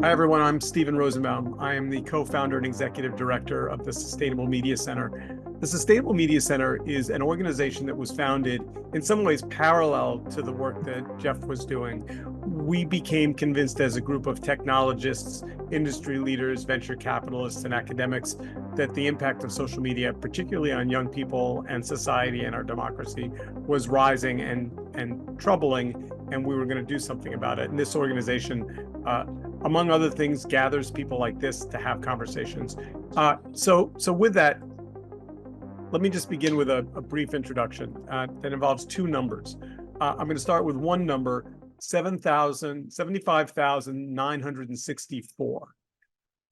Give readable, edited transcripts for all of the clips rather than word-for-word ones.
Hi, everyone. I'm Stephen Rosenbaum. I am the co-founder and executive director of the Sustainable Media Center. The Sustainable Media Center is an organization that was founded in some ways parallel to the work that Jeff was doing. We became convinced as a group of technologists, industry leaders, venture capitalists, and academics that the impact of social media, particularly on young people and society and our democracy, was rising and troubling, and we were going to do something about it. And this organization, among other things, gathers people like this to have conversations. So with that, let me just begin with a brief introduction that involves two numbers. I'm going to start with one number, 75,964.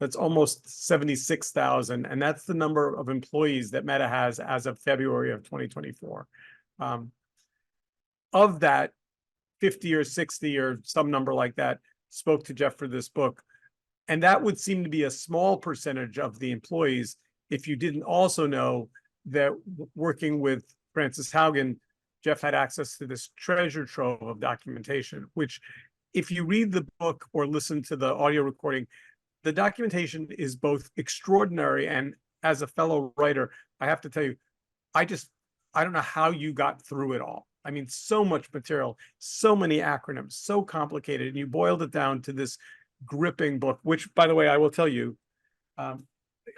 That's almost 76,000, and that's the number of employees that Meta has as of February of 2024. Of that, 50 or 60 or some number like that spoke to Jeff for this book. And that would seem to be a small percentage of the employees if you didn't also know that working with Frances Haugen, Jeff had access to this treasure trove of documentation, which if you read the book or listen to the audio recording, the documentation is both extraordinary, and as a fellow writer, I have to tell you, I don't know how you got through it all. I mean, so much material, so many acronyms, so complicated, and you boiled it down to this gripping book, which, by the way, I will tell you,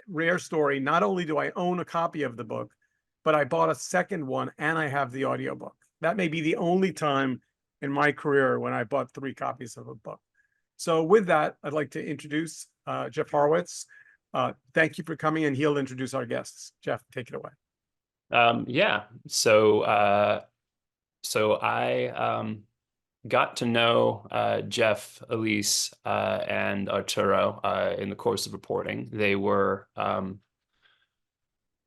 rare story, not only do I own a copy of the book, but I bought a second one and I have the audiobook. That may be the only time in my career when I bought 3 copies of a book. So with that, I'd like to introduce Jeff Horowitz. Thank you for coming, and he'll introduce our guests. Jeff, take it away. Yeah, so I got to know Jeff, Elise, and Arturo in the course of reporting. They were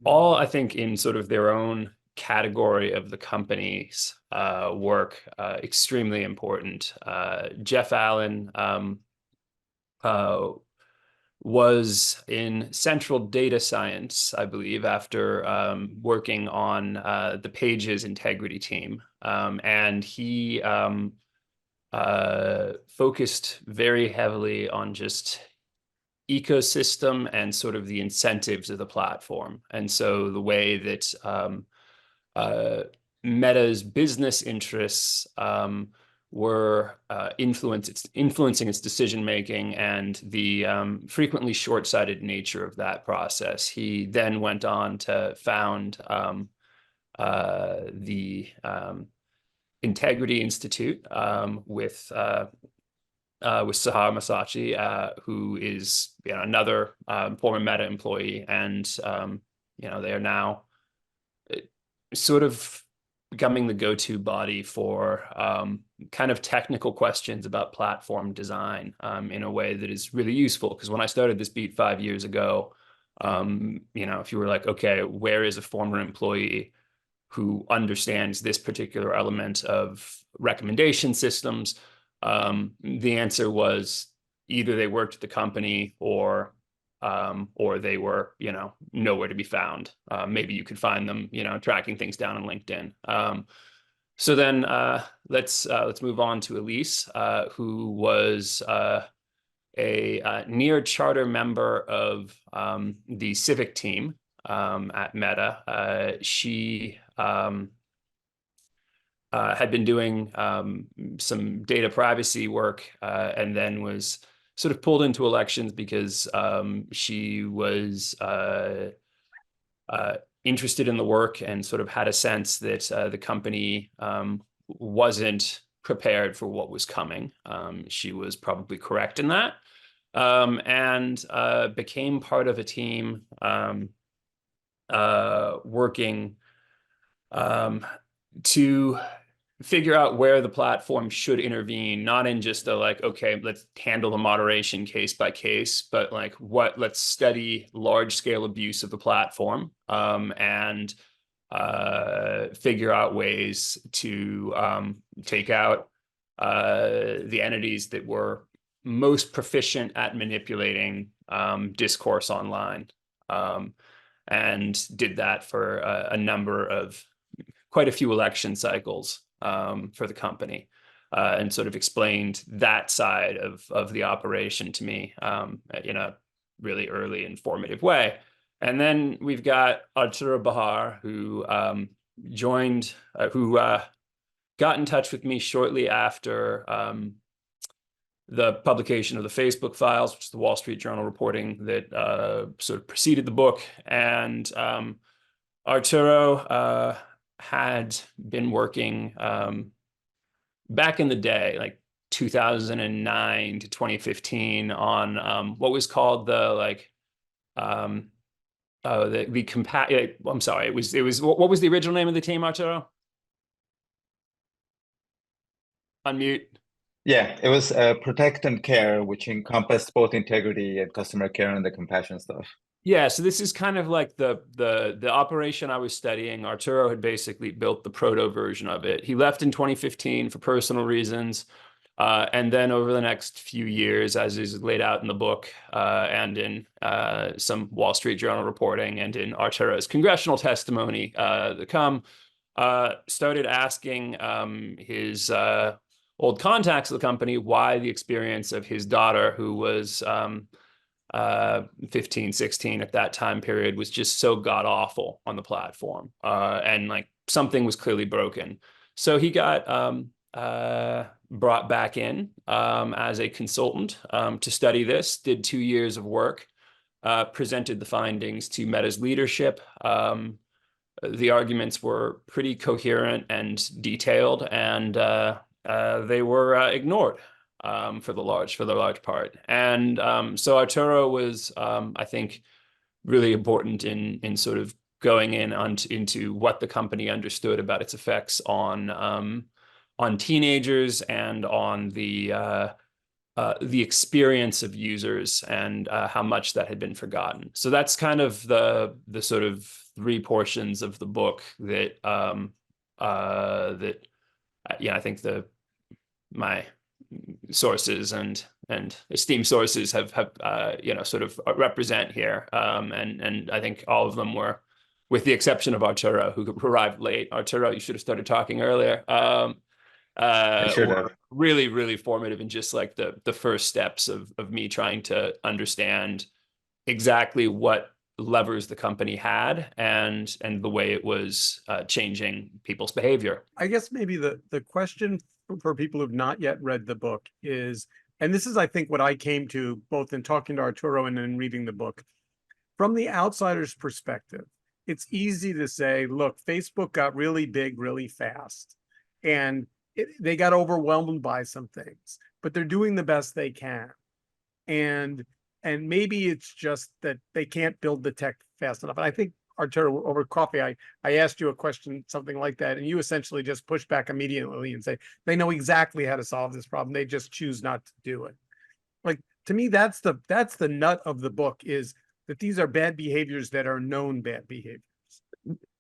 all, I think, in sort of their own category of the company's work, extremely important. Jeff Allen was in central data science, I believe, after working on the Pages integrity team. And he focused very heavily on just ecosystem and sort of the incentives of the platform. And so the way that Meta's business interests were influencing its decision-making and the frequently short-sighted nature of that process. He then went on to found the Integrity Institute with Sahar Masachi, who is another former Meta employee, and they are now sort of becoming the go-to body for kind of technical questions about platform design in a way that is really useful. Because when I started this beat 5 years ago, if you were like, okay, where is a former employee who understands this particular element of recommendation systems, the answer was either they worked at the company or they were, nowhere to be found. Maybe you could find them, tracking things down on LinkedIn. So then let's move on to Elise, who was a near charter member of the civic team at Meta. She had been doing some data privacy work and then was sort of pulled into elections because she was interested in the work and sort of had a sense that the company wasn't prepared for what was coming. She was probably correct in that, and became part of a team working to figure out where the platform should intervene, not in just a like, okay, let's handle the moderation case by case, but like let's study large scale abuse of the platform and figure out ways to take out the entities that were most proficient at manipulating discourse online, and did that for a number of quite a few election cycles for the company. and sort of explained that side of the operation to me in a really early and formative way. And then we've got Arturo Bahar, who got in touch with me shortly after the publication of the Facebook files, which is the Wall Street Journal reporting that sort of preceded the book. And Arturo had been working back in the day, like 2009 to 2015, on what was called the I'm sorry, it was what was the original name of the team, Arturo? Unmute. Yeah, it was protect and care, which encompassed both integrity and customer care and the compassion stuff. Yeah, so this is kind of like the operation I was studying. Arturo had basically built the proto version of it. He left in 2015 for personal reasons. And then over the next few years, as is laid out in the book and in some Wall Street Journal reporting and in Arturo's congressional testimony to come, started asking his old contacts of the company why the experience of his daughter, who was 15, 16 at that time period, was just so god awful on the platform. And like something was clearly broken. So he got brought back in as a consultant to study this, did 2 years of work, presented the findings to Meta's leadership. The arguments were pretty coherent and detailed, and they were ignored for the large part. And so Arturo was, I think, really important in sort of going into what the company understood about its effects on teenagers and on the experience of users and how much that had been forgotten. So that's kind of the sort of 3 portions of the book that I think my sources and esteemed sources have sort of represent here, and I think all of them were, with the exception of Arturo, who arrived late. Arturo, you should have started talking earlier. Were really, really formative in just like the first steps of me trying to understand exactly what levers the company had and the way it was changing people's behavior. I guess maybe the question for people who've not yet read the book is, and this is, I think, what I came to both in talking to Arturo and in reading the book, from the outsider's perspective, it's easy to say, look, Facebook got really big really fast, and they got overwhelmed by some things, but they're doing the best they can. And maybe it's just that they can't build the tech fast enough. And I think, Arturo, over coffee, I asked you a question, something like that, and you essentially just pushed back immediately and say, they know exactly how to solve this problem. They just choose not to do it. Like, to me, that's the nut of the book, is that these are bad behaviors that are known bad behaviors.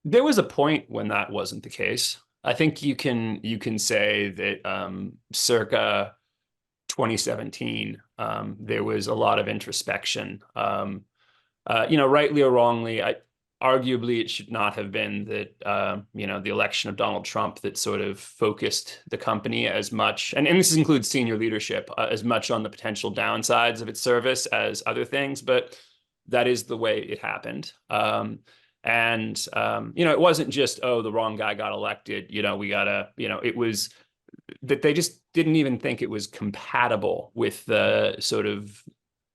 There was a point when that wasn't the case. I think you can say that circa 2017, there was a lot of introspection. Rightly or wrongly, arguably it should not have been that the election of Donald Trump that sort of focused the company as much, and this includes senior leadership, as much on the potential downsides of its service as other things, but that is the way it happened. It wasn't just, oh, the wrong guy got elected, it was that they just didn't even think it was compatible with the sort of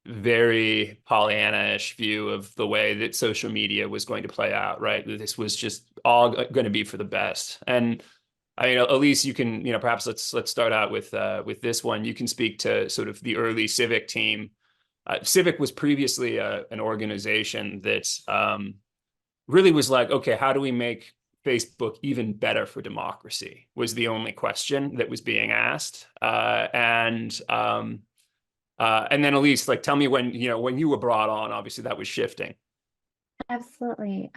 very Pollyanna-ish view of the way that social media was going to play out, right? This was just all going to be for the best. And I mean, Elise, you can, perhaps let's start out with this one. You can speak to sort of the early Civic team. Civic was previously an organization that really was like, okay, how do we make Facebook even better for democracy? Was the only question that was being asked. And then Elise, like, tell me when you were brought on, obviously that was shifting. Absolutely,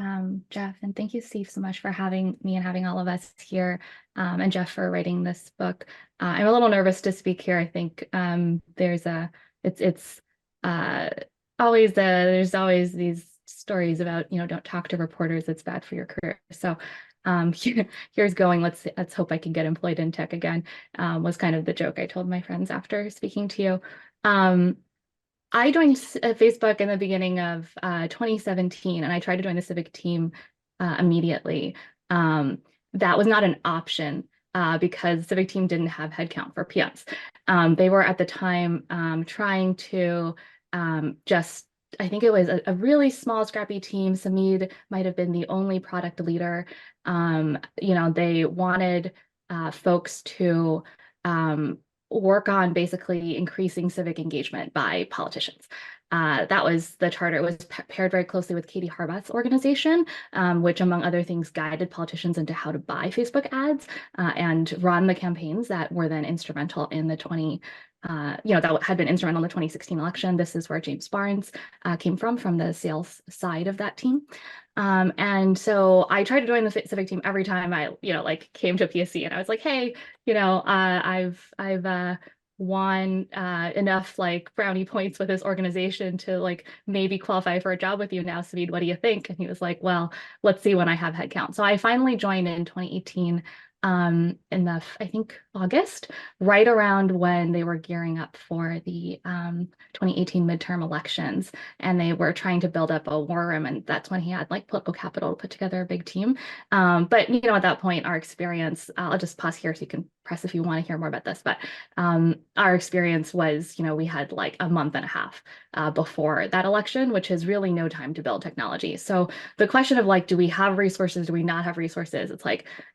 Jeff, and thank you, Steve, so much for having me and having all of us here, and Jeff for writing this book. I'm a little nervous to speak here. I think there's always these stories about, don't talk to reporters, it's bad for your career. So here's going. Let's hope I can get employed in tech again. Was kind of the joke I told my friends after speaking to you. I joined Facebook in the beginning of 2017, and I tried to join the civic team immediately. That was not an option because the civic team didn't have headcount for PMs. They were at the time trying to just, I think it was a really small, scrappy team. Samid might have been the only product leader. They wanted folks to work on basically increasing civic engagement by politicians. That was the charter. It was paired very closely with Katie Harbath's organization, which among other things guided politicians into how to buy Facebook ads and run the campaigns that were then instrumental in the that had been instrumental in the 2016 election. This is where James Barnes came from the sales side of that team. And so I tried to join the civic team every time I, came to a PSC, and I was like, hey, I've won enough brownie points with this organization to maybe qualify for a job with you now, Savid, what do you think? And he was like, well, let's see when I have headcount. So I finally joined in 2018 in I think August, right around when they were gearing up for the 2018 midterm elections, and they were trying to build up a war room, and that's when he had political capital to put together a big team. But at that point, our experience, I'll just pause here so you can press if you want to hear more about this, but our experience was, we had a month and a half before that election, which is really no time to build technology. So the question of do we have resources, do we not have resources? It's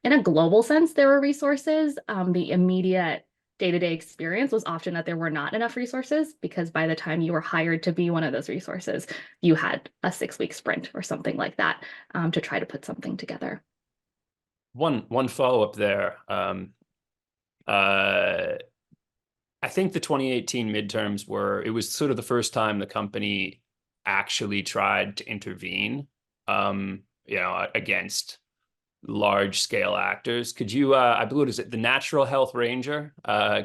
in a global sense, there were resources. The immediate day-to-day experience was often that there were not enough resources, because by the time you were hired to be one of those resources, you had a 6-week sprint or something like that to try to put something together. One follow-up there. I think the 2018 midterms it was sort of the first time the company actually tried to intervene, against large scale actors. Could you, I believe, is it the Natural Health Ranger?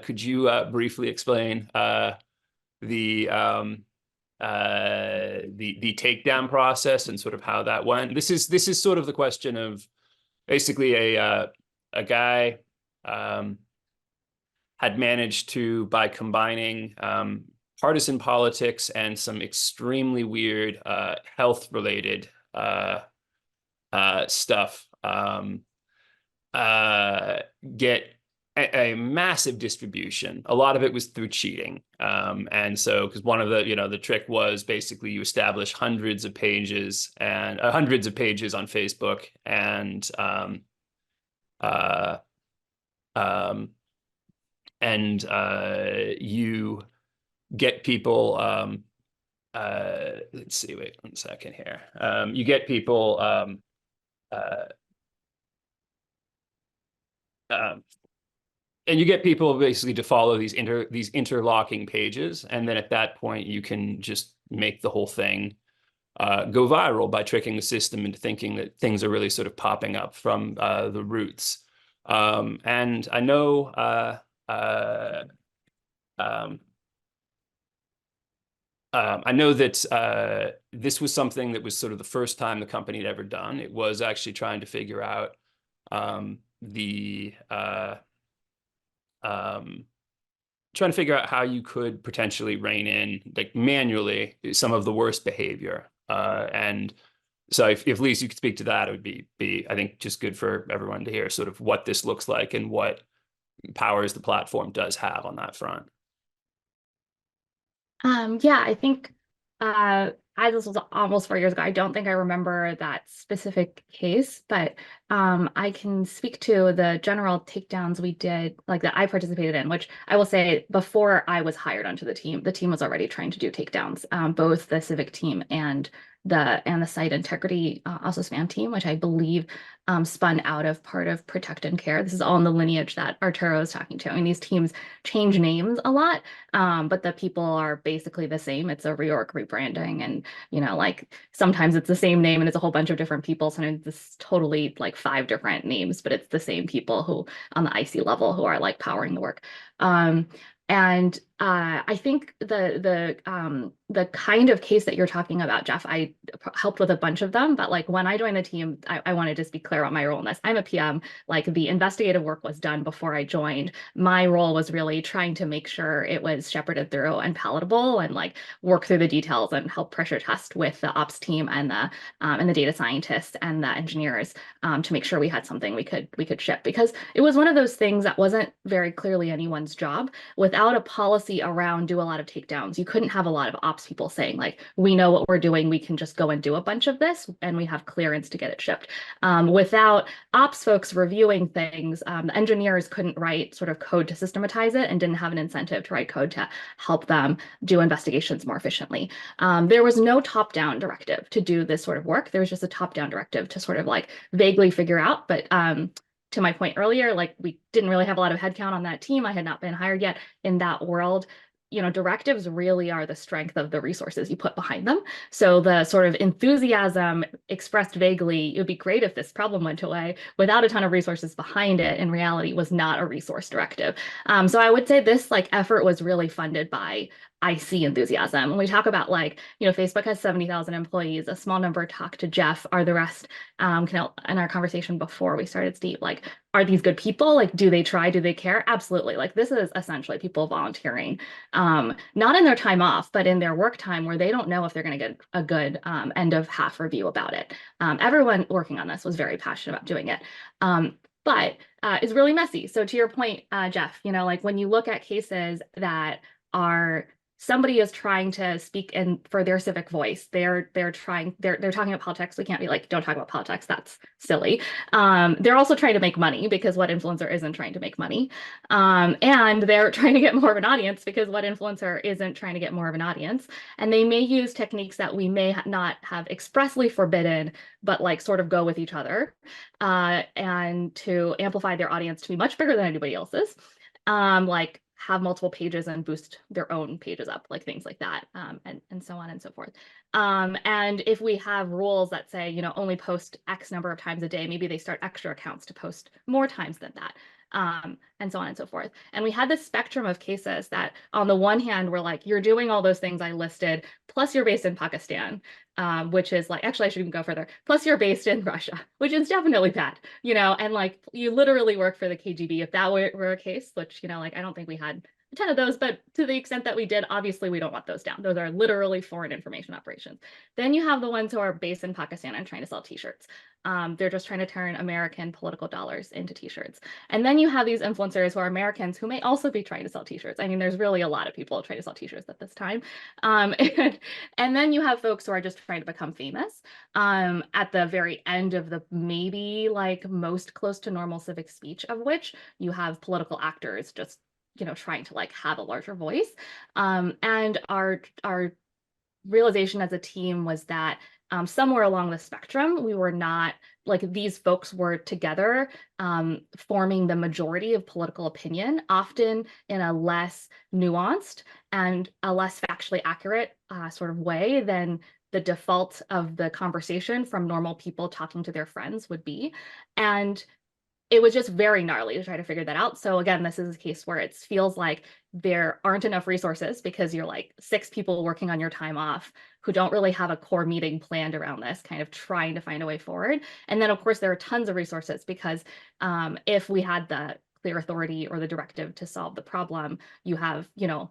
Could you briefly explain the takedown process and sort of how that went? This is sort of the question of basically a guy had managed to, by combining partisan politics and some extremely weird health-related stuff, get a massive distribution. A lot of it was through cheating. And so, because one of the trick was basically you establish hundreds of pages on Facebook, and you get people, let's see, wait 1 second here. You get people, and you get people basically to follow these interlocking pages. And then at that point, you can just make the whole thing go viral by tricking the system into thinking that things are really sort of popping up from the roots. And I know that this was something that was sort of the first time the company had ever done. It was actually trying to figure out how you could potentially rein in, manually, some of the worst behavior. And so if Lise, you could speak to that, it would be I think just good for everyone to hear sort of what this looks like and what powers the platform does have on that front. Yeah, I think this was almost 4 years ago. I don't think I remember that specific case, but I can speak to the general takedowns we did, that I participated in, which I will say before I was hired onto the team was already trying to do takedowns, both the civic team and the site integrity also spam team, which I believe spun out of part of Protect and Care. This is all in the lineage that Arturo is talking to. I mean, these teams change names a lot, but the people are basically the same. It's a reorg, rebranding, and sometimes it's the same name and it's a whole bunch of different people. Sometimes it's totally 5 different names, but it's the same people who on the IC level who are powering the work. And I think the kind of case that you're talking about, Jeff, I helped with a bunch of them, but like when I joined the team, I want to just be clear on my role in this. I'm a PM. Like the investigative work was done before I joined. My role was really trying to make sure it was shepherded through and palatable, and like work through the details and help pressure test with the ops team and the data scientists and the engineers to make sure we had something we could ship, because it was one of those things that wasn't very clearly anyone's job. Without a policy around do a lot of takedowns, you couldn't have a lot of ops people saying like, we know what we're doing, we can just go and do a bunch of this, and we have clearance to get it shipped. Without ops folks reviewing things, the engineers couldn't write sort of code to systematize it and didn't have an incentive to write code to help them do investigations more efficiently. There was no top-down directive to do this sort of work. There was just a top-down directive to sort of like vaguely figure out, but to my point earlier, like we didn't really have a lot of headcount on that team. I had not been hired yet in that world. You know, directives really are the strength of the resources you put behind them. So the sort of enthusiasm expressed vaguely, it would be great if this problem went away, without a ton of resources behind it, in reality was not a resource directive. So I would say this like effort was really funded by IC enthusiasm. When we talk about like, you know, Facebook has 70,000 employees, a small number talk to Jeff, are the rest, in our conversation before we started, Steve, like, are these good people? Like, do they try? Do they care? Absolutely. Like, this is essentially people volunteering, not in their time off, but in their work time where they don't know if they're going to get a good end of half review about it. Everyone working on this was very passionate about doing it. But it's really messy. So to your point, Jeff, you know, like when you look at cases that are somebody is trying to speak in for their civic voice, they're talking about politics. We can't be like, don't talk about politics, that's silly. They're also trying to make money, because what influencer isn't trying to make money? And they're trying to get more of an audience, because what influencer isn't trying to get more of an audience? And they may use techniques that we may not have expressly forbidden, but like sort of go with each other, and to amplify their audience to be much bigger than anybody else's. Like have multiple pages and boost their own pages up, like things like that, and so on and so forth. And if we have rules that say, you know, only post X number of times a day, maybe they start extra accounts to post more times than that, and so on and so forth. And we had this spectrum of cases that on the one hand, were like, you're doing all those things I listed, plus you're based in Pakistan, which is like, actually, I should even go further. Plus you're based in Russia, which is definitely bad, you know, and like you literally work for the KGB. If that were a case, which, you know, like I don't think we had a ton of those, but to the extent that we did, obviously we don't want those down. Those are literally foreign information operations. Then you have the ones who are based in Pakistan and trying to sell t-shirts. They're just trying to turn American political dollars into t-shirts. And then you have these influencers who are Americans who may also be trying to sell t-shirts. I mean, there's really a lot of people trying to sell t-shirts at this time. And then you have folks who are just trying to become famous. At the very end of the maybe like most close to normal civic speech, of which you have political actors just, you know, trying to like have a larger voice. And our realization as a team was that somewhere along the spectrum, we were not like these folks were together forming the majority of political opinion, often in a less nuanced and a less factually accurate sort of way than the default of the conversation from normal people talking to their friends would be. And it was just very gnarly to try to figure that out. So again, this is a case where it feels like there aren't enough resources, because you're like 6 people working on your time off who don't really have a core meeting planned around this, kind of trying to find a way forward. And then of course there are tons of resources, because if we had the clear authority or the directive to solve the problem, you have, you know,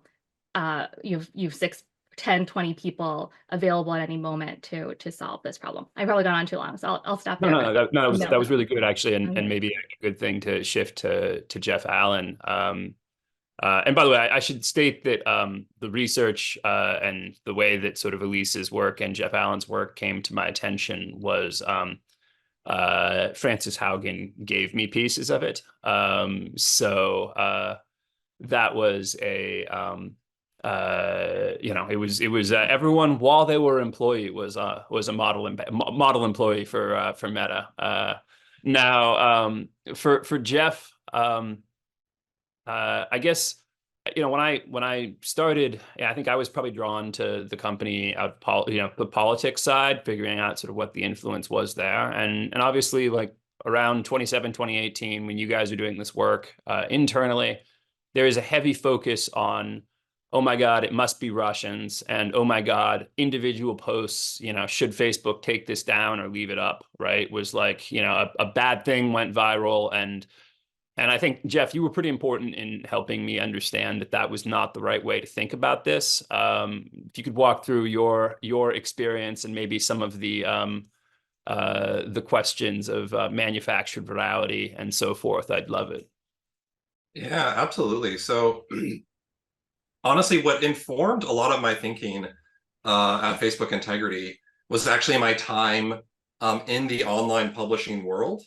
you've 6, 10, 20 people available at any moment to solve this problem. I've probably gone on too long, so I'll stop there. That was really good, actually, and maybe a good thing to shift to Jeff Allen. And by the way, I should state that the research and the way that sort of Elise's work and Jeff Allen's work came to my attention was Frances Haugen gave me pieces of it. So that was a you know, it was everyone while they were employee was a model employee for Meta. Now for Jeff, I guess, you know, when I started, I think I was probably drawn to the company out of the politics side, figuring out sort of what the influence was there, and obviously like around 2018, when you guys are doing this work internally, there is a heavy focus on oh my God, it must be Russians, and oh my God, individual posts, you know, should Facebook take this down or leave it up, right? Was like, you know, a bad thing went viral, and I think, Jeff, you were pretty important in helping me understand that that was not the right way to think about this. If you could walk through your experience and maybe some of the questions of manufactured virality and so forth, I'd love it. Yeah, absolutely. So honestly, what informed a lot of my thinking at Facebook Integrity was actually my time in the online publishing world.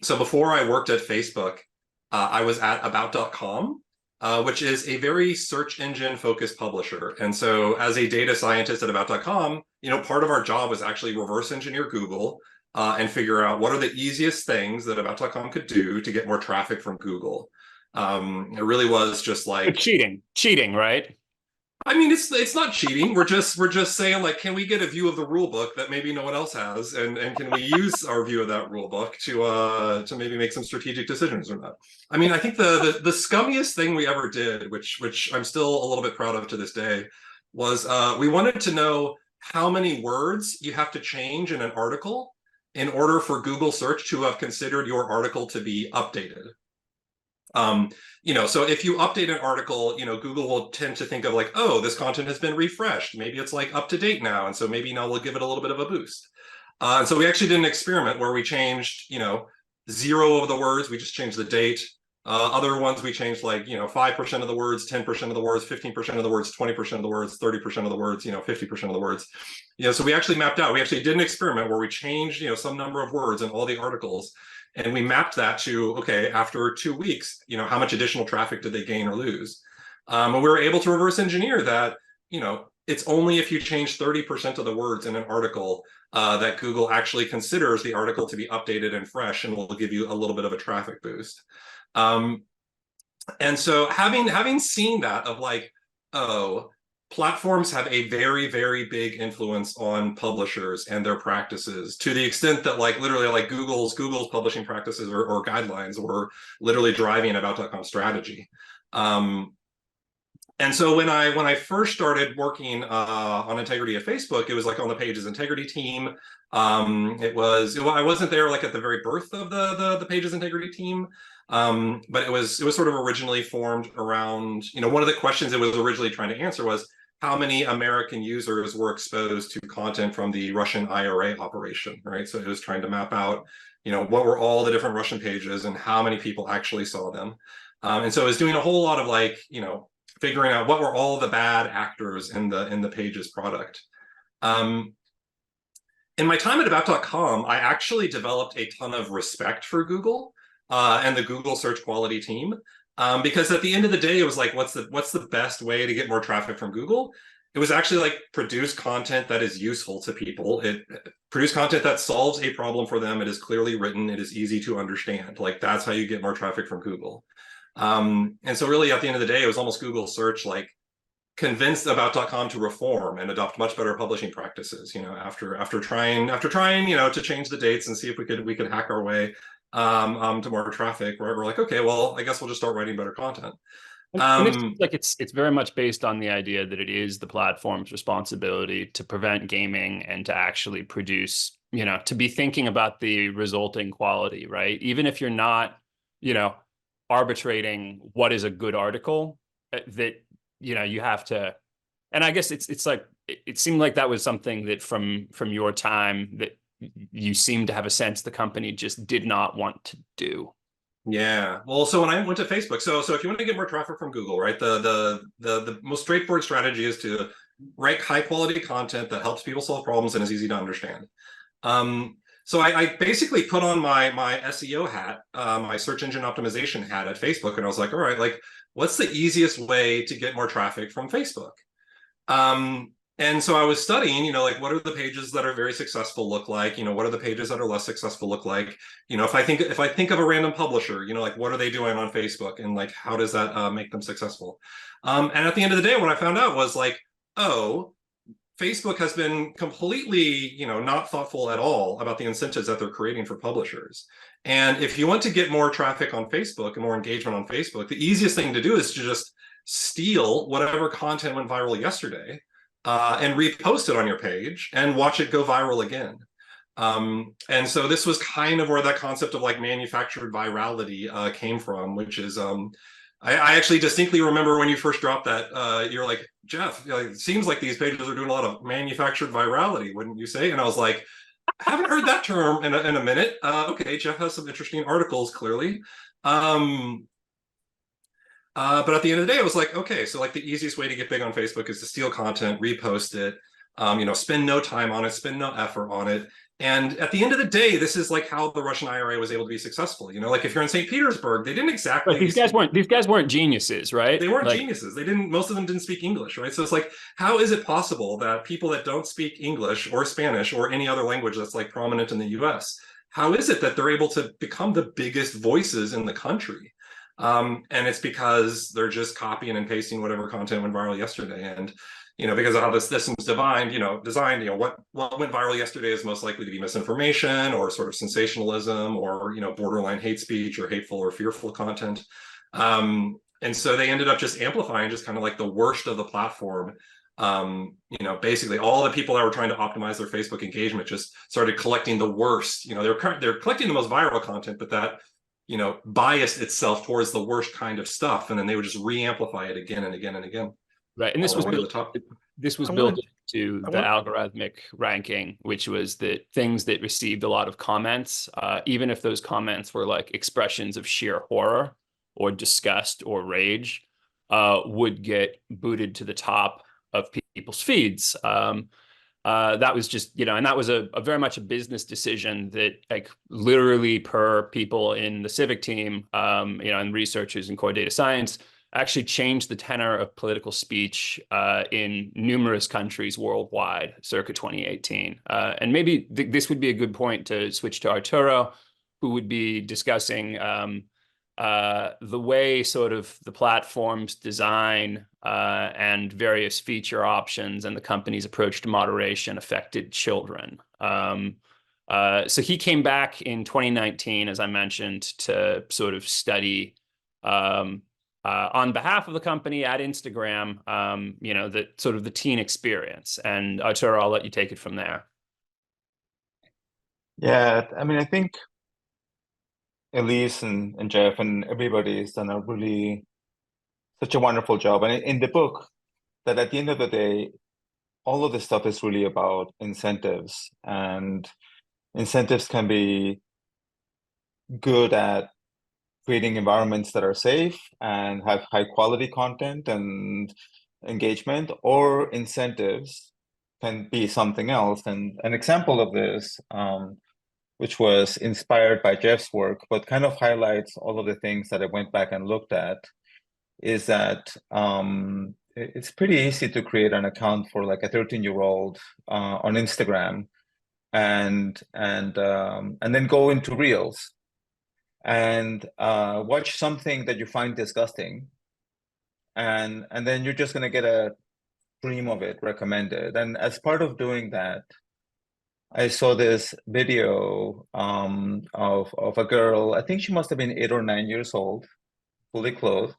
So before I worked at Facebook, I was at About.com, which is a very search engine focused publisher. And so as a data scientist at About.com, you know, part of our job was actually reverse engineer Google and figure out what are the easiest things that About.com could do to get more traffic from Google. It really was just like cheating, right? I mean, it's not cheating. We're just saying, like, can we get a view of the rule book that maybe no one else has, and can we use our view of that rule book to maybe make some strategic decisions or not? I mean, I think the scummiest thing we ever did, which I'm still a little bit proud of to this day, was we wanted to know how many words you have to change in an article in order for Google search to have considered your article to be updated. You know, so if you update an article, you know, Google will tend to think of like, oh, this content has been refreshed. Maybe it's like up to date now. And so maybe now we'll give it a little bit of a boost. And so we actually did an experiment where we changed, you know, 0 of the words. We just changed the date. Other ones we changed like, you know, 5% of the words, 10% of the words, 15% of the words, 20% of the words, 30% of the words, you know, 50% of the words. You know, so we actually mapped out, we actually did an experiment where we changed, you know, some number of words in all the articles. And we mapped that to, okay, after 2 weeks, you know, how much additional traffic did they gain or lose? And we were able to reverse engineer that, you know, it's only if you change 30% of the words in an article that Google actually considers the article to be updated and fresh and will give you a little bit of a traffic boost. And so having seen that of like, oh, platforms have a very, very big influence on publishers and their practices, to the extent that like literally like Google's publishing practices or guidelines were literally driving About.com strategy. And so when I first started working on integrity at Facebook, it was like on the Pages Integrity team. I wasn't there like at the very birth of the Pages Integrity team. But it was sort of originally formed around, you know, one of the questions it was originally trying to answer was how many American users were exposed to content from the Russian IRA operation, right? So it was trying to map out, you know, what were all the different Russian pages and how many people actually saw them. And so it was doing a whole lot of like, you know, figuring out what were all the bad actors in the Pages product. In my time at About.com, I actually developed a ton of respect for Google and the Google search quality team. Because at the end of the day, it was like, what's the best way to get more traffic from Google? It was actually like produce content that is useful to people. Produce content that solves a problem for them. It is clearly written. It is easy to understand. Like that's how you get more traffic from Google. And so really at the end of the day, it was almost Google search like convinced About.com to reform and adopt much better publishing practices. You know, after trying, you know, to change the dates and see if we could hack our way to more traffic, where we're like, okay, well, I guess we'll just start writing better content. And it seems like it's very much based on the idea that it is the platform's responsibility to prevent gaming and to actually produce, you know, to be thinking about the resulting quality, right? Even if you're not, you know, arbitrating what is a good article, that, you know, you have to, and I guess it's like, it seemed like that was something that from your time that you seem to have a sense the company just did not want to do. Yeah, well, so when I went to Facebook, so if you want to get more traffic from Google, right, the most straightforward strategy is to write high quality content that helps people solve problems and is easy to understand. So I basically put on my SEO hat, my search engine optimization hat at Facebook, and I was like, all right, like, what's the easiest way to get more traffic from Facebook? And so I was studying, you know, like, what are the pages that are very successful look like? You know, what are the pages that are less successful look like? You know, if I think of a random publisher, you know, like, what are they doing on Facebook, and like, how does that make them successful? And at the end of the day, what I found out was like, oh, Facebook has been completely, not thoughtful at all about the incentives that they're creating for publishers. And if you want to get more traffic on Facebook and more engagement on Facebook, the easiest thing to do is to just steal whatever content went viral yesterday and repost it on your page and watch it go viral again. And so this was kind of where that concept of like manufactured virality came from, which is I actually distinctly remember when you first dropped that, you're like, Jeff, it seems like these pages are doing a lot of manufactured virality, wouldn't you say? And I was like, I haven't heard that term in a minute. Okay, Jeff has some interesting articles, clearly. But at the end of the day, I was like, okay, so like the easiest way to get big on Facebook is to steal content, repost it, spend no time on it, spend no effort on it. And at the end of the day, this is like how the Russian IRA was able to be successful. Like if you're in St. Petersburg, they didn't exactly. But these guys weren't geniuses, right? They weren't geniuses. Most of them didn't speak English, right? So it's like, how is it possible that people that don't speak English or Spanish or any other language that's like prominent in the US, how is it that they're able to become the biggest voices in the country? And it's because they're just copying and pasting whatever content went viral yesterday. And because of how this system's designed, what went viral yesterday is most likely to be misinformation or sort of sensationalism or, borderline hate speech or hateful or fearful content. And so they ended up just amplifying just kind of like the worst of the platform. Basically all the people that were trying to optimize their Facebook engagement just started collecting the worst. They're collecting the most viral content, but that, biased itself towards the worst kind of stuff. And then they would just re-amplify it again and again and again. Right, and this was built into the algorithmic ranking, which was that things that received a lot of comments, even if those comments were like expressions of sheer horror or disgust or rage, would get booted to the top of people's feeds. That was just, and that was a very much a business decision that like literally per people in the civic team, and researchers in core data science, actually changed the tenor of political speech in numerous countries worldwide circa 2018. And maybe this would be a good point to switch to Arturo, who would be discussing the way sort of the platform's design and various feature options and the company's approach to moderation affected children. So he came back in 2019, as I mentioned, to sort of study on behalf of the company at Instagram, the sort of the teen experience. And Arturo, I'll let you take it from there. Yeah, I mean, I think Elise and Jeff and everybody has done such a wonderful job. And in the book, that at the end of the day, all of this stuff is really about incentives. And incentives can be good at creating environments that are safe and have high quality content and engagement, or incentives can be something else. And an example of this, which was inspired by Jeff's work, but kind of highlights all of the things that I went back and looked at, is that it's pretty easy to create an account for like a 13-year-old on Instagram and then go into Reels and watch something that you find disgusting, and then you're just going to get a stream of it recommended. And as part of doing that, I saw this video of a girl, I think she must have been 8 or 9 years old, fully clothed,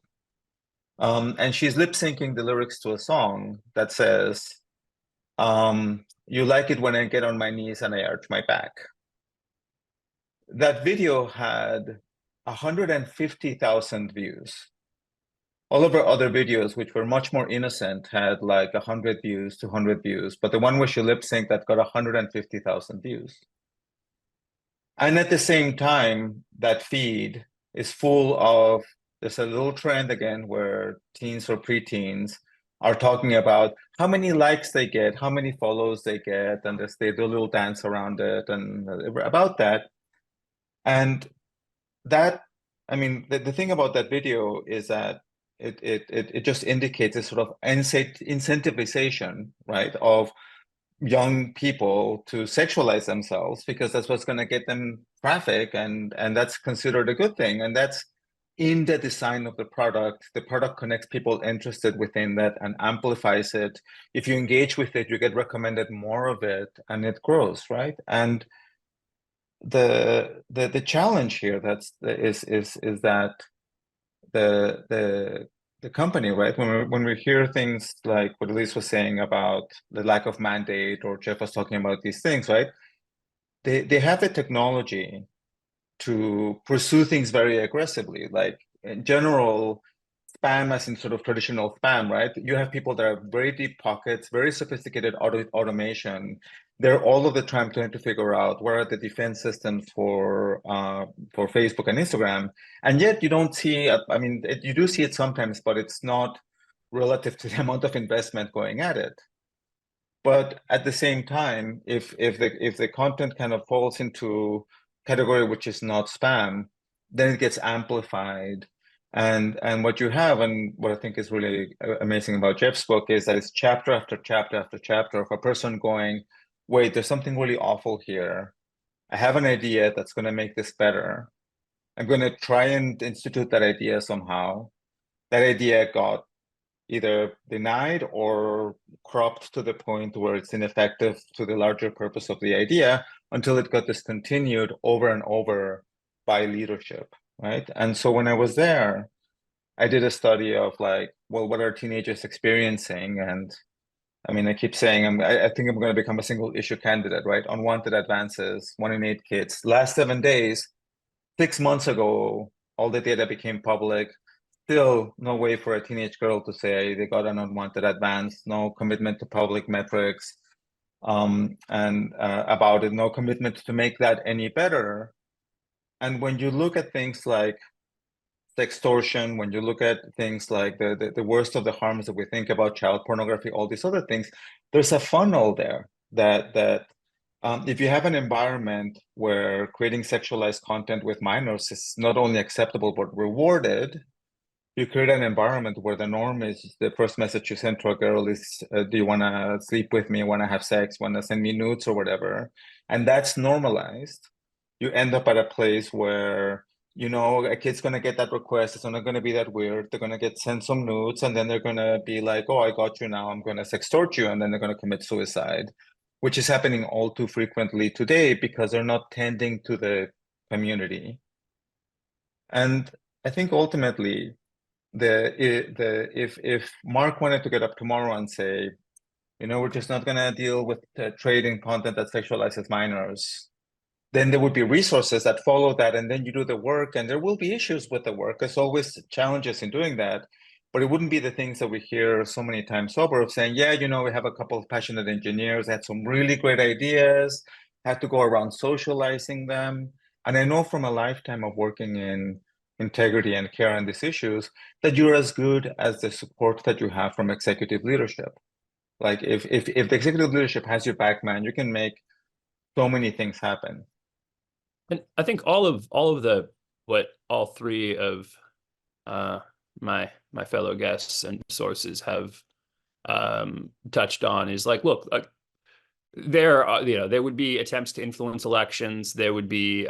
and she's lip syncing the lyrics to a song that says, "You like it when I get on my knees and I arch my back." That video had 150,000 views. All of her other videos, which were much more innocent, had like 100 views, 200 views, but the one where she lip synced that got 150,000 views. And at the same time, that feed is full of, there's a little trend again where teens or preteens are talking about how many likes they get, how many follows they get, and they do a little dance around it and about that. And that, I mean, the thing about that video is that it just indicates a sort of incentivization, right, of young people to sexualize themselves, because that's what's going to get them traffic, and that's considered a good thing. And that's in the design of the product connects people interested within that and amplifies it. If you engage with it, you get recommended more of it, and it grows, right? And the challenge here is that the company, right? When we hear things like what Elise was saying about the lack of mandate, or Jeff was talking about these things, right? They have the technology to pursue things very aggressively. Like in general, spam as in sort of traditional spam, right? You have people that have very deep pockets, very sophisticated automation. They're all of the time trying to figure out where are the defense systems for Facebook and Instagram. And yet you don't see, I mean, you do see it sometimes, but it's not relative to the amount of investment going at it. But at the same time, if the content kind of falls into category which is not spam, then it gets amplified. And what you have, and what I think is really amazing about Jeff's book, is that it's chapter after chapter after chapter of a person going, wait, there's something really awful here. I have an idea that's going to make this better. I'm going to try and institute that idea somehow. That idea got either denied or cropped to the point where it's ineffective to the larger purpose of the idea, until it got discontinued over and over by leadership, right? And so when I was there, I did a study of like, well, what are teenagers experiencing? And I mean, I keep saying, I think I'm going to become a single issue candidate, right? Unwanted advances, 1 in 8 kids. Last 7 days, 6 months ago, all the data became public. Still no way for a teenage girl to say they got an unwanted advance, no commitment to public metrics, and about it, no commitment to make that any better. And when you look at things like extortion, when you look at things like the worst of the harms that we think about, child pornography, all these other things, there's a funnel there that if you have an environment where creating sexualized content with minors is not only acceptable but rewarded, you create an environment where the norm is the first message you send to a girl is, do you want to sleep with me, want to have sex, want to send me nudes or whatever, and that's normalized. You end up at a place where, you know, a kid's going to get that request. It's not going to be that weird. They're going to get sent some nudes, and then they're going to be like, oh, I got you now, I'm going to sextort you, and then they're going to commit suicide, which is happening all too frequently today because they're not tending to the community. And I think ultimately, if Mark wanted to get up tomorrow and say, you know, we're just not going to deal with trading content that sexualizes minors, then there would be resources that follow that, and then you do the work, and there will be issues with the work. There's always challenges in doing that, but it wouldn't be the things that we hear so many times over of saying, yeah, you know, we have a couple of passionate engineers, had some really great ideas, had to go around socializing them. And I know from a lifetime of working in integrity and care on these issues that you're as good as the support that you have from executive leadership. Like if the executive leadership has your back, man, you can make so many things happen. And I think all of the what all three of my fellow guests and sources have touched on is like, look, there are, you know, there would be attempts to influence elections. There would be you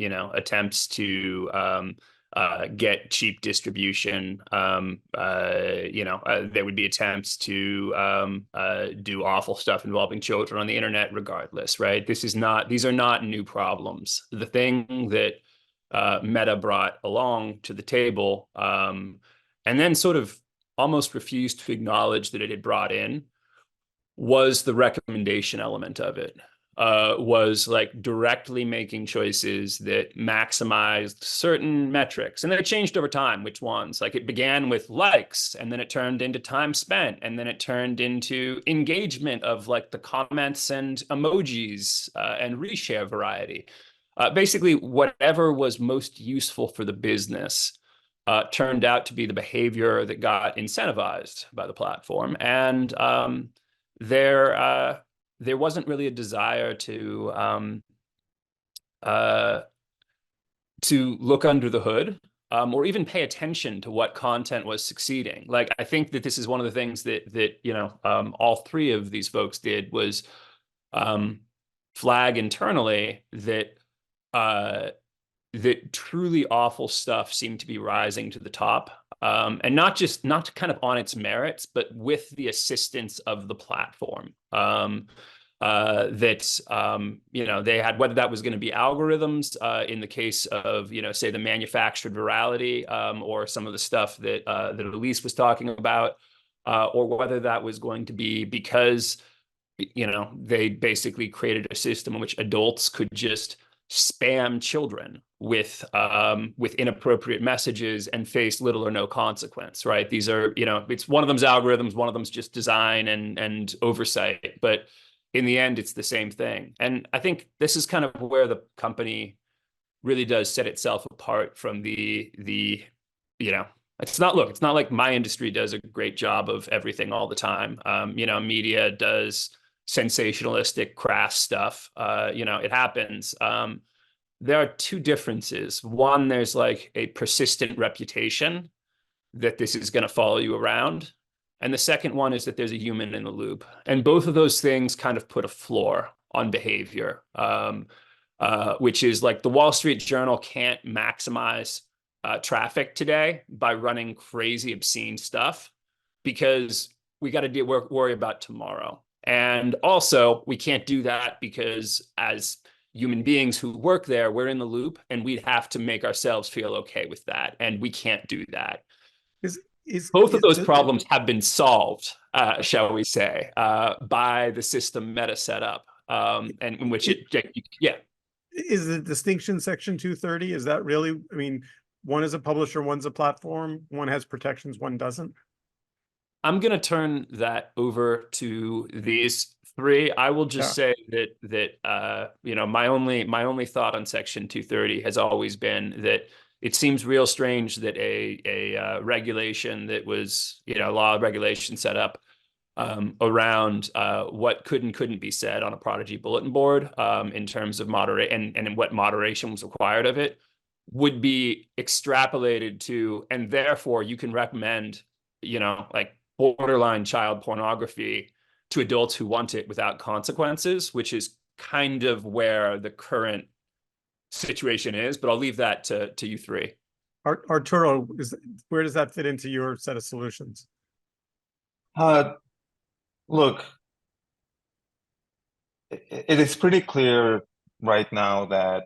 know, attempts to get cheap distribution. You know, there would be attempts to do awful stuff involving children on the internet regardless, right? These are not new problems. The thing that Meta brought along to the table, and then sort of almost refused to acknowledge that it had brought in, was the recommendation element of it. Was like directly making choices that maximized certain metrics. And then it changed over time, which ones. Like it began with likes, and then it turned into time spent, and then it turned into engagement of like the comments and emojis and reshare variety. Basically, whatever was most useful for the business turned out to be the behavior that got incentivized by the platform. And there wasn't really a desire to look under the hood or even pay attention to what content was succeeding. Like, I think that this is one of the things that you know, all three of these folks did was flag internally that that truly awful stuff seemed to be rising to the top, and not kind of on its merits, but with the assistance of the platform. They had, whether that was going to be algorithms in the case of, say the manufactured virality, or some of the stuff that Elise was talking about, or whether that was going to be because they basically created a system in which adults could just spam children with inappropriate messages and face little or no consequence, right? These are, it's one of them's algorithms, one of them's just design and oversight, but in the end, it's the same thing. And I think this is kind of where the company really does set itself apart from it's not like my industry does a great job of everything all the time. Media does sensationalistic, crass stuff. It happens. There are two differences. One, there's like a persistent reputation that this is going to follow you around. And the second one is that there's a human in the loop. And both of those things kind of put a floor on behavior, which is like the Wall Street Journal can't maximize traffic today by running crazy, obscene stuff, because we got to worry about tomorrow. And also, we can't do that because as human beings who work there, we're in the loop, and we'd have to make ourselves feel okay with that. And we can't do that. Both of those problems have been solved, shall we say, by the system Meta set up, and in which Is the distinction Section 230? Is that really, I mean, one is a publisher, one's a platform, one has protections, one doesn't? I'm going to turn that over to these three. I will just say that my only thought on Section 230 has always been that it seems real strange that a regulation that was, law regulation set up around what could and couldn't be said on a Prodigy bulletin board in terms of moderation and what moderation was required of it would be extrapolated to, and therefore you can recommend, like borderline child pornography to adults who want it without consequences, which is kind of where the current situation is. But I'll leave that to you three. Arturo, where does that fit into your set of solutions? Look, it is pretty clear right now that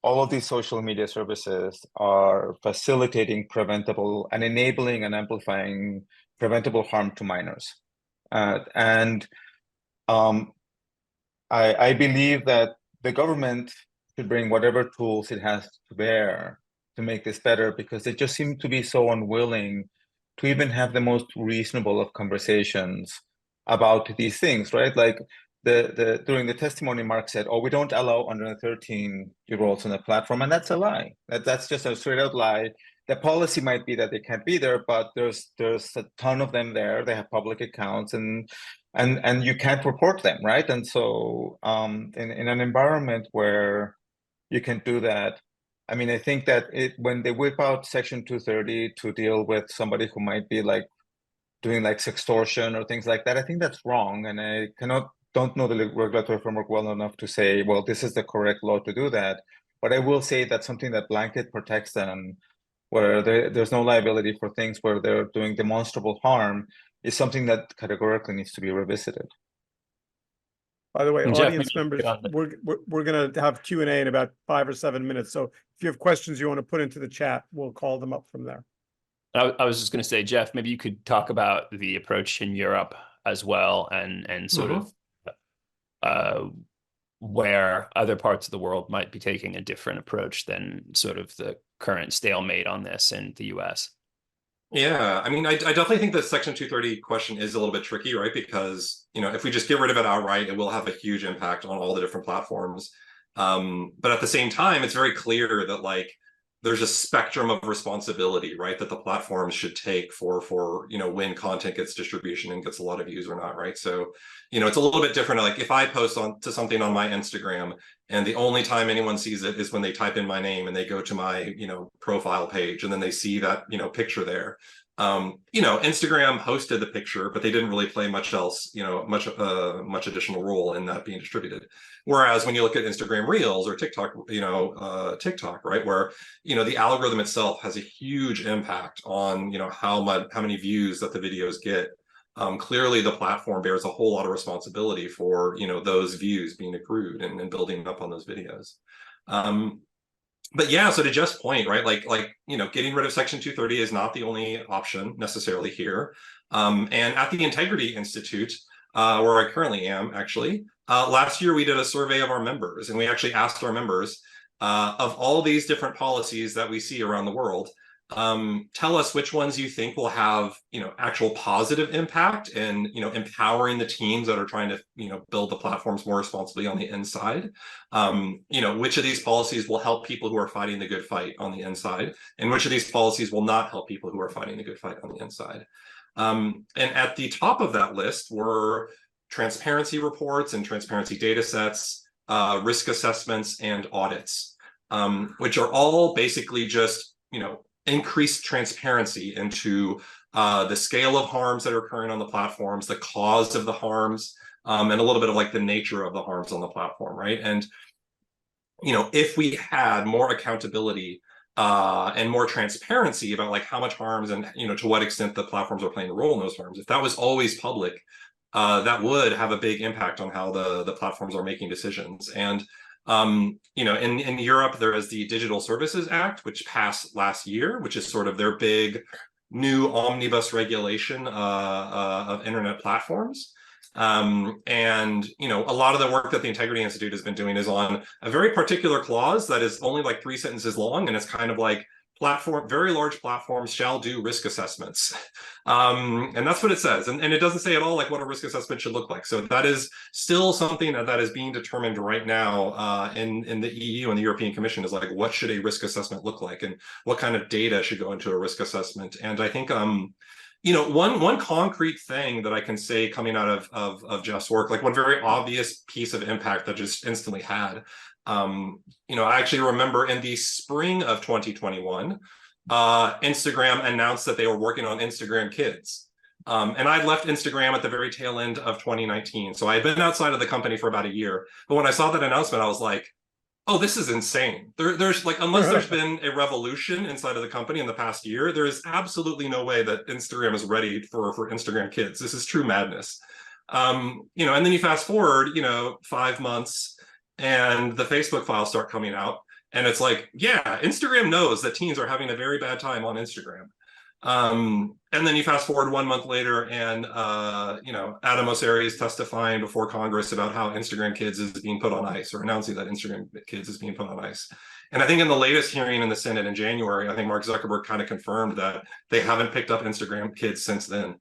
all of these social media services are facilitating preventable and enabling and amplifying preventable harm to minors. I believe that the government should bring whatever tools it has to bear to make this better, because they just seem to be so unwilling to even have the most reasonable of conversations about these things, right? Like during the testimony, Mark said, "Oh, we don't allow under 13-year-olds on the platform," and that's a lie. That's just a straight out lie. The policy might be that they can't be there, but there's a ton of them there. They have public accounts, and you can't report them, right? And so, in an environment where you can do that, I mean, I think that when they whip out Section 230 to deal with somebody who might be like doing like sextortion or things like that, I think that's wrong, and I don't know the regulatory framework well enough to say, well, this is the correct law to do that. But I will say that something that blanket protects them, where there's no liability for things where they're doing demonstrable harm, is something that categorically needs to be revisited. By the way, And Jeff, audience members, we're going to have Q&A in about 5 or 7 minutes. So if you have questions you want to put into the chat, we'll call them up from there. I was just going to say, Jeff, maybe you could talk about the approach in Europe as well, and sort of where other parts of the world might be taking a different approach than sort of the current stalemate on this in the US. Yeah, I mean, I definitely think the Section 230 question is a little bit tricky, right? Because, if we just get rid of it outright, it will have a huge impact on all the different platforms. But at the same time, it's very clear that like there's a spectrum of responsibility, right, that the platforms should take for when content gets distribution and gets a lot of views or not, right? So, it's a little bit different. Like if I post to something on my Instagram and the only time anyone sees it is when they type in my name and they go to my, profile page and then they see that, picture there. You know, Instagram hosted the picture, but they didn't really play much else, you know, much additional role in that being distributed. Whereas when you look at Instagram Reels or TikTok, you know, TikTok, right, where, you know, the algorithm itself has a huge impact on, you know, how many views that the videos get. Clearly, the platform bears a whole lot of responsibility for, you know, those views being accrued and building up on those videos. But yeah, so to Jeff's point, right, like you know, getting rid of Section 230 is not the only option necessarily here. And at the Integrity Institute, where I currently am, actually, last year we did a survey of our members, and we actually asked our members of all these different policies that we see around the world, tell us which ones you think will have, you know, actual positive impact and, you know, empowering the teams that are trying to, you know, build the platforms more responsibly on the inside. You know, which of these policies will help people who are fighting the good fight on the inside, and which of these policies will not help people who are fighting the good fight on the inside. And at the top of that list were transparency reports and transparency data sets, risk assessments, and audits, which are all basically just, you know, increased transparency into the scale of harms that are occurring on the platforms, the cause of the harms, and a little bit of like the nature of the harms on the platform, right? And, you know, if we had more accountability and more transparency about like how much harms and, you know, to what extent the platforms are playing a role in those harms, if that was always public, that would have a big impact on how the platforms are making decisions. And you know, in Europe, there is the Digital Services Act, which passed last year, which is sort of their big new omnibus regulation of internet platforms. And, you know, a lot of the work that the Integrity Institute has been doing is on a very particular clause that is only like 3 sentences long, and it's kind of like very large platforms shall do risk assessments. And that's what it says. And it doesn't say at all like what a risk assessment should look like. So that is still something that is being determined right now in the EU and the European Commission, is like, what should a risk assessment look like, and what kind of data should go into a risk assessment. And I think you know, one concrete thing that I can say coming out of Jeff's work, like one very obvious piece of impact that just instantly had, you know, I actually remember in the spring of 2021, Instagram announced that they were working on Instagram Kids. And I'd left Instagram at the very tail end of 2019. So I had been outside of the company for about a year. But when I saw that announcement, I was like, oh, this is insane. There's like, unless there's been a revolution inside of the company in the past year, there is absolutely no way that Instagram is ready for Instagram Kids. This is true madness. You know, and then you fast forward, you know, 5 months, and the Facebook files start coming out, and it's like, yeah, Instagram knows that teens are having a very bad time on Instagram. And then you fast forward 1 month later, and you know, Adam Mosseri is testifying before Congress about how Instagram Kids is being put on ice, or announcing that Instagram Kids is being put on ice. And I think in the latest hearing in the Senate in January, I think Mark Zuckerberg kind of confirmed that they haven't picked up Instagram Kids since then.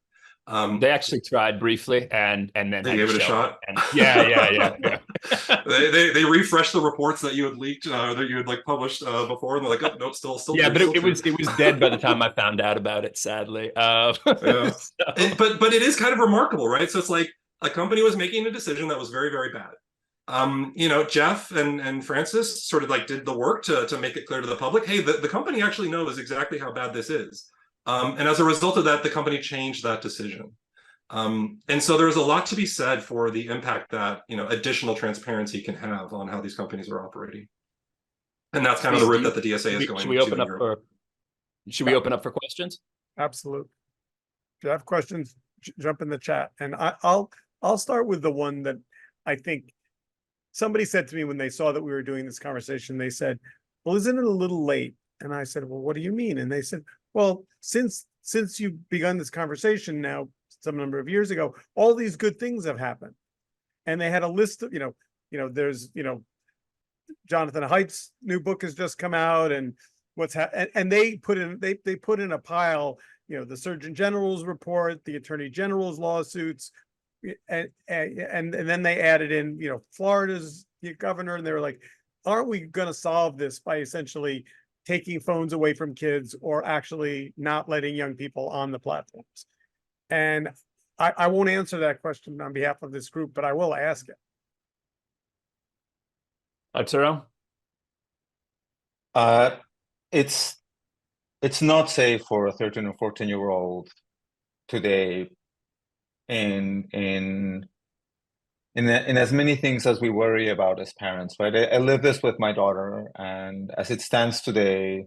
They actually tried briefly, and then they gave it a shot. And yeah. they refreshed the reports that you had leaked, that you had like published before, and they're like, oh no, still yeah, true, but it was dead by the time I found out about it, sadly. Yeah. So. But it is kind of remarkable, right? So it's like a company was making a decision that was very, very bad. You know, Jeff and Francis sort of like did the work to make it clear to the public, hey, the company actually knows exactly how bad this is. And as a result of that, the company changed that decision. And so there's a lot to be said for the impact that, you know, additional transparency can have on how these companies are operating. And that's kind of the route that the DSA is going. Should we open up for? Should we open up for questions? Absolutely. If you have questions, jump in the chat, and I'll start with the one that I think somebody said to me when they saw that we were doing this conversation. They said, "Well, isn't it a little late?" And I said, "Well, what do you mean?" And they said, "Well, since you've begun this conversation now, some number of years ago, all these good things have happened." And they had a list of, there's, Jonathan Haidt's new book has just come out, and and they put in a pile, the Surgeon General's report, the Attorney General's lawsuits, and then they added in, Florida's governor, and they were like, aren't we going to solve this by essentially taking phones away from kids, or actually not letting young people on the platforms? And I won't answer that question on behalf of this group, but I will ask it. Arturo? It's it's not safe for a 13 or 14-year-old today in as many things as we worry about as parents, right? I live this with my daughter, and as it stands today,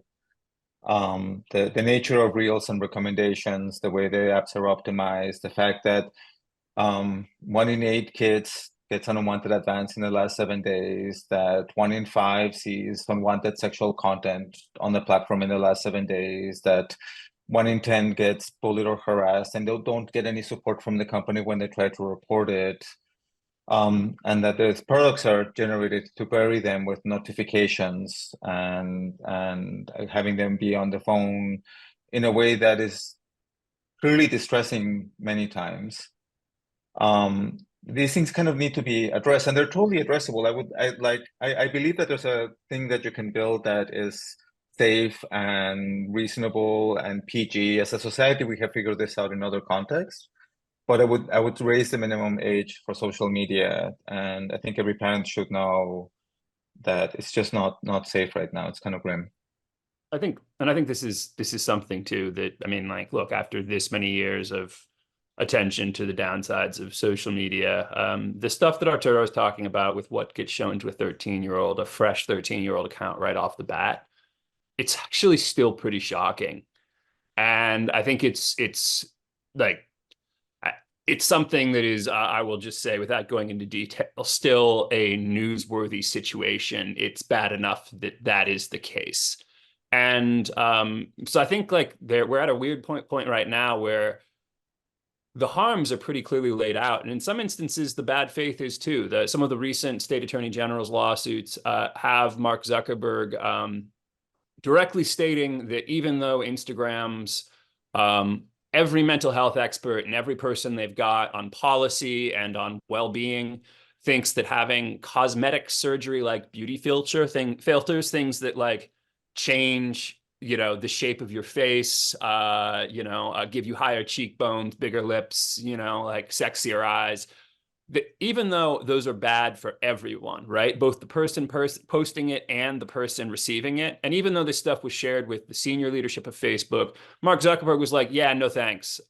the nature of reels and recommendations, the way the apps are optimized, the fact that 1 in 8 kids gets unwanted advance in the last 7 days, that 1 in 5 sees unwanted sexual content on the platform in the last 7 days, that 1 in 10 gets bullied or harassed, and they don't get any support from the company when they try to report it. And that the products are generated to bury them with notifications and having them be on the phone in a way that is clearly distressing many times. These things kind of need to be addressed, and they're totally addressable. I believe that there's a thing that you can build that is safe and reasonable and PG. As a society, we have figured this out in other contexts. But I would raise the minimum age for social media, and I think every parent should know that it's just not safe right now. It's kind of grim. I think this is something too that, I mean, like, look, after this many years of attention to the downsides of social media, the stuff that Arturo is talking about with what gets shown to a 13-year-old, a fresh 13-year-old account right off the bat, it's actually still pretty shocking. And I think it's like, it's something that is, I will just say, without going into detail, still a newsworthy situation. It's bad enough that that is the case. And so I think like we're at a weird point right now where the harms are pretty clearly laid out. And in some instances, the bad faith is too. Some of the recent state attorney general's lawsuits have Mark Zuckerberg directly stating that even though Instagram's every mental health expert and every person they've got on policy and on well-being thinks that having cosmetic surgery like beauty filters, things that like change, you know, the shape of your face, give you higher cheekbones, bigger lips, you know, like sexier eyes, even though those are bad for everyone, right? Both the person posting it and the person receiving it. And even though this stuff was shared with the senior leadership of Facebook, Mark Zuckerberg was like, yeah, no thanks.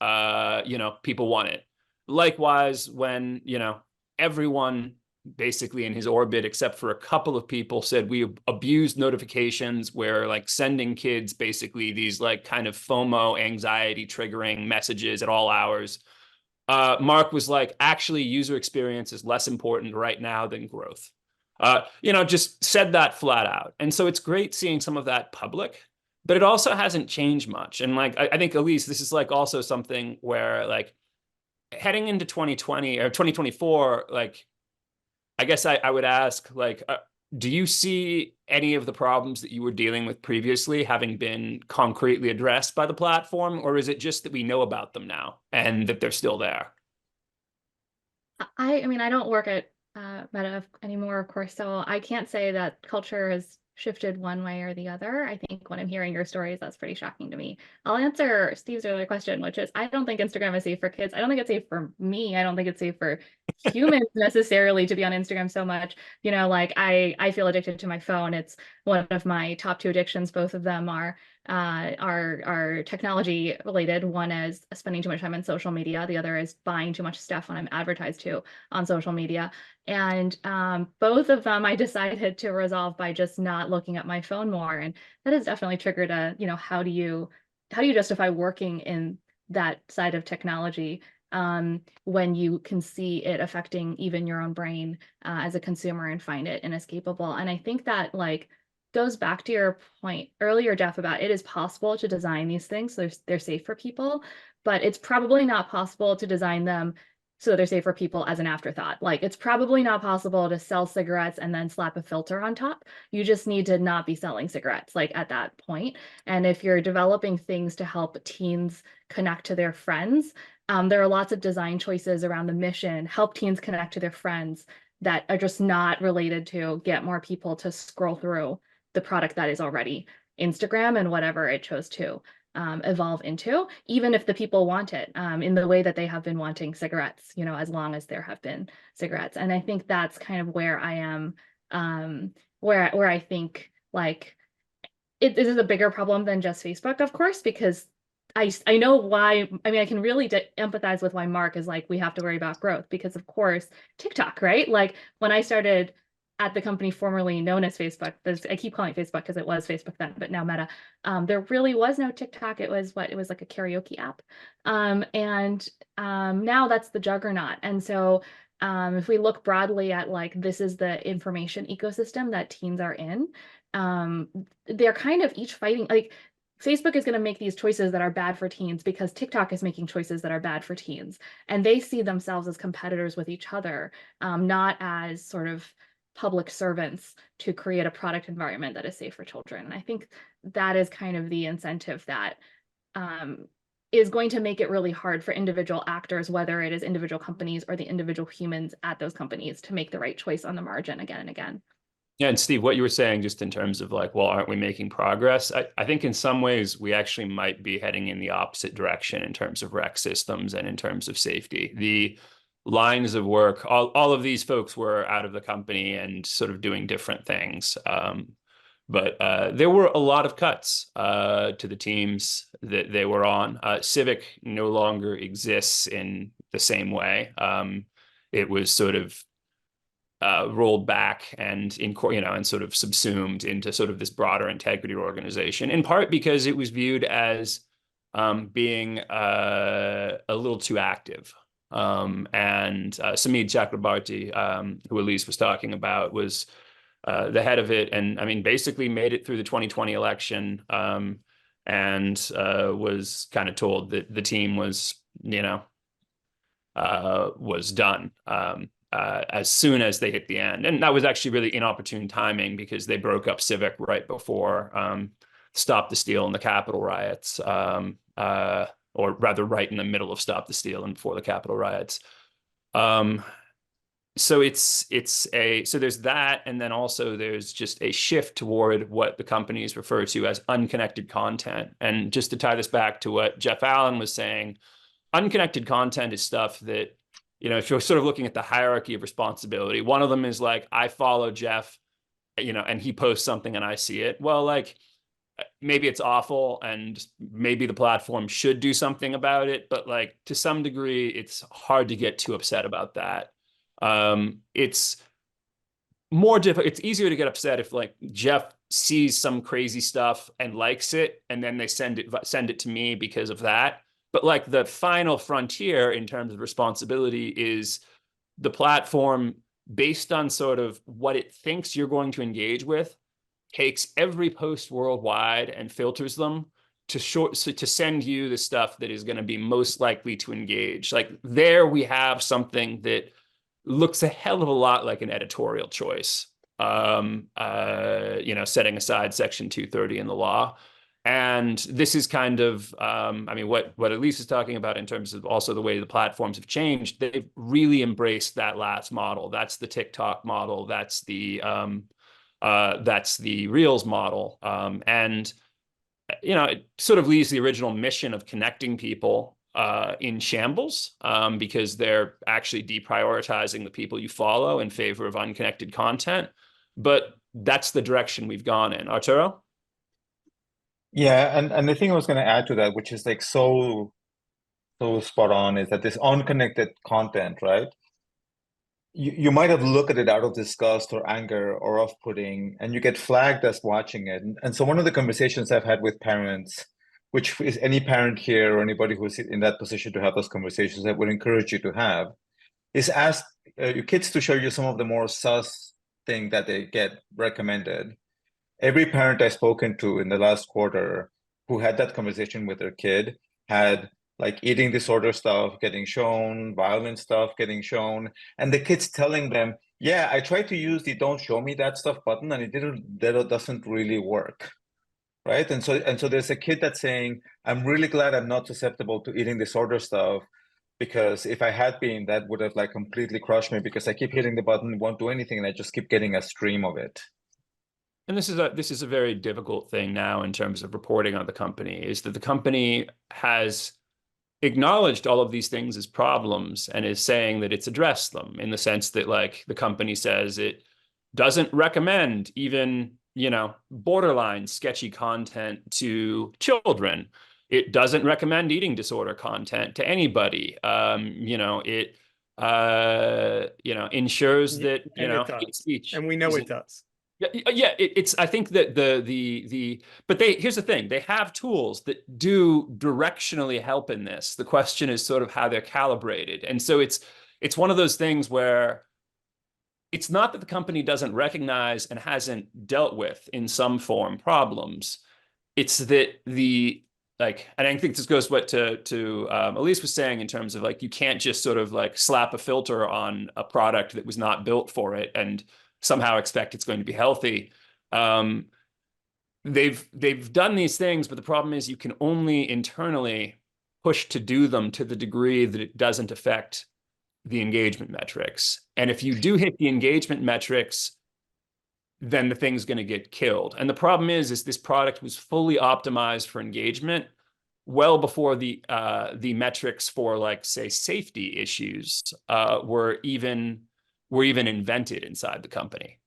People want it. Likewise, when, everyone basically in his orbit, except for a couple of people, said we abused notifications where like sending kids basically these like kind of FOMO anxiety triggering messages at all hours. Mark was like, actually, user experience is less important right now than growth. Just said that flat out. And so it's great seeing some of that public, but it also hasn't changed much. And like, I think, Elise, this is like also something where like heading into 2020 or 2024, like, I guess I would ask, like, do you see any of the problems that you were dealing with previously having been concretely addressed by the platform, or is it just that we know about them now and that they're still there? I mean, I don't work at Meta anymore, of course, so I can't say that culture has shifted one way or the other. I think when I'm hearing your stories, that's pretty shocking to me. I'll answer Steve's earlier question, which is I don't think Instagram is safe for kids. I don't think it's safe for me. I don't think it's safe for humans necessarily to be on Instagram so much. Like I feel addicted to my phone. It's one of my top 2 addictions. Both of them are technology related. One is spending too much time on social media. The other is buying too much stuff when I'm advertised to on social media. And both of them I decided to resolve by just not looking at my phone more. And that has definitely triggered how do you justify working in that side of technology when you can see it affecting even your own brain as a consumer and find it inescapable. And I think that like goes back to your point earlier, Jeff, about it is possible to design these things so they're safe for people, but it's probably not possible to design them so they're safe for people as an afterthought. Like it's probably not possible to sell cigarettes and then slap a filter on top. You just need to not be selling cigarettes like at that point. And if you're developing things to help teens connect to their friends, there are lots of design choices around the mission, help teens connect to their friends that are just not related to get more people to scroll through the product that is already Instagram and whatever it chose to evolve into, even if the people want it in the way that they have been wanting cigarettes, as long as there have been cigarettes. And I think that's kind of where I am, where I think like this is a bigger problem than just Facebook, of course, because I know why. I mean, I can really empathize with why Mark is like, we have to worry about growth, because of course, TikTok, right? Like when I started at the company formerly known as Facebook, I keep calling it Facebook because it was Facebook then, but now Meta, there really was no TikTok. It was like a karaoke app. Now that's the juggernaut. And so if we look broadly at like, this is the information ecosystem that teens are in, they're kind of each fighting, like Facebook is going to make these choices that are bad for teens because TikTok is making choices that are bad for teens. And they see themselves as competitors with each other, not as sort of public servants to create a product environment that is safe for children. And I think that is kind of the incentive that is going to make it really hard for individual actors, whether it is individual companies or the individual humans at those companies, to make the right choice on the margin again and again. Yeah, and Steve, what you were saying just in terms of like, well, aren't we making progress? I think in some ways we actually might be heading in the opposite direction in terms of rec systems and in terms of safety. The lines of work, all of these folks were out of the company and sort of doing different things. But there were a lot of cuts to the teams that they were on. Civic no longer exists in the same way. It was sort of rolled back and and sort of subsumed into sort of this broader integrity organization, in part because it was viewed as being a little too active. And Samid Chakrabarti, who Elise was talking about, was the head of it, and I mean, basically made it through the 2020 election, and was kind of told that the team was, was done. As soon as they hit the end. And that was actually really inopportune timing because they broke up Civic right before Stop the Steal and the Capitol riots, or rather right in the middle of Stop the Steal and before the Capitol riots. So so there's that, and then also there's just a shift toward what the companies refer to as unconnected content. And just to tie this back to what Jeff Allen was saying, unconnected content is stuff that, if you're sort of looking at the hierarchy of responsibility, one of them is like, I follow Jeff, and he posts something and I see it. Well, like, maybe it's awful and maybe the platform should do something about it, but like to some degree, it's hard to get too upset about that. It's more difficult. It's easier to get upset if like Jeff sees some crazy stuff and likes it, and then they send it to me because of that. But like the final frontier in terms of responsibility is the platform, based on sort of what it thinks you're going to engage with, takes every post worldwide and filters them to send you the stuff that is going to be most likely to engage. Like there we have something that looks a hell of a lot like an editorial choice, setting aside Section 230 in the law. And this is kind of, what Elise is talking about in terms of also the way the platforms have changed. They've really embraced that last model. That's the TikTok model. That's the Reels model. And it sort of leaves the original mission of connecting people in shambles, because they're actually deprioritizing the people you follow in favor of unconnected content. But that's the direction we've gone in. Arturo? Yeah, and the thing I was going to add to that, which is like so spot on, is that this unconnected content, right? You might have looked at it out of disgust or anger or off-putting, and you get flagged as watching it. And so one of the conversations I've had with parents, which is any parent here or anybody who's in that position to have those conversations, I would encourage you to have, is ask your kids to show you some of the more sus thing that they get recommended. Every parent I've spoken to in the last quarter who had that conversation with their kid had like eating disorder stuff getting shown, violent stuff getting shown, and the kids telling them, yeah, I tried to use the don't show me that stuff button and that doesn't really work, right? And so there's a kid that's saying, I'm really glad I'm not susceptible to eating disorder stuff, because if I had been, that would have like completely crushed me, because I keep hitting the button, won't do anything, and I just keep getting a stream of it. And this is a very difficult thing now in terms of reporting on the company, is that the company has acknowledged all of these things as problems and is saying that it's addressed them, in the sense that like the company says it doesn't recommend even borderline sketchy content to children. It doesn't recommend eating disorder content to anybody. It ensures that hate speech. And we know it does. Yeah, it's. I think that but here's the thing: they have tools that do directionally help in this. The question is sort of how they're calibrated, and so it's one of those things where it's not that the company doesn't recognize and hasn't dealt with in some form problems. It's that and I think this goes to Elise was saying in terms of like, you can't just sort of like slap a filter on a product that was not built for it and somehow expect it's going to be healthy. They've done these things, but the problem is you can only internally push to do them to the degree that it doesn't affect the engagement metrics. And if you do hit the engagement metrics, then the thing's going to get killed. And the problem is this product was fully optimized for engagement well before the metrics for, like, say, safety issues were even invented inside the company.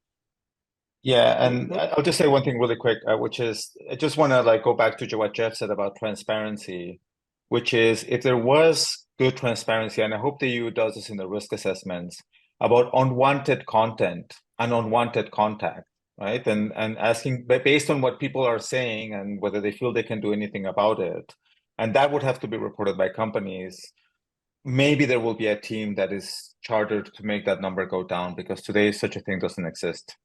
Yeah, and I'll just say one thing really quick, which is I just want to like go back to what Jeff said about transparency, which is if there was good transparency, and I hope the EU does this in the risk assessments, about unwanted content and unwanted contact, right? And asking based on what people are saying and whether they feel they can do anything about it. And that would have to be reported by companies. Maybe there will be a team that is chartered to make that number go down, because today such a thing doesn't exist.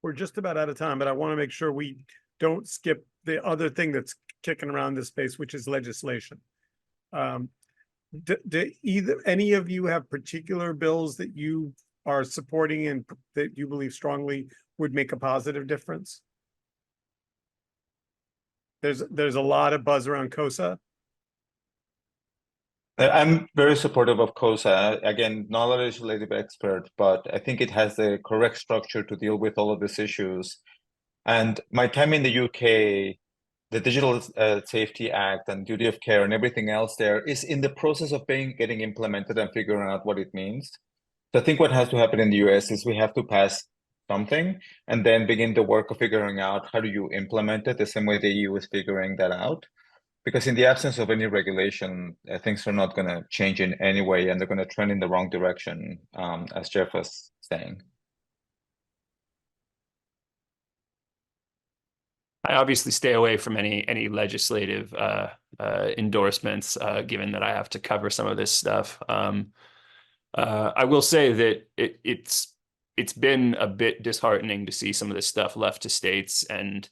We're just about out of time, but I want to make sure we don't skip the other thing that's kicking around this space, which is legislation. Do any of you have particular bills that you are supporting and that you believe strongly would make a positive difference? There's a lot of buzz around COSA. I'm very supportive of COSA. Again, not a legislative expert, but I think it has the correct structure to deal with all of these issues. And my time in the UK, the Digital Safety Act and duty of care and everything else there is in the process of getting implemented and figuring out what it means. So I think what has to happen in the US is we have to pass something and then begin the work of figuring out how do you implement it the same way the EU is figuring that out. Because in the absence of any regulation, things are not going to change in any way, and they're going to trend in the wrong direction, as Jeff was saying. I obviously stay away from any legislative endorsements, given that I have to cover some of this stuff. I will say that it's been a bit disheartening to see some of this stuff left to states and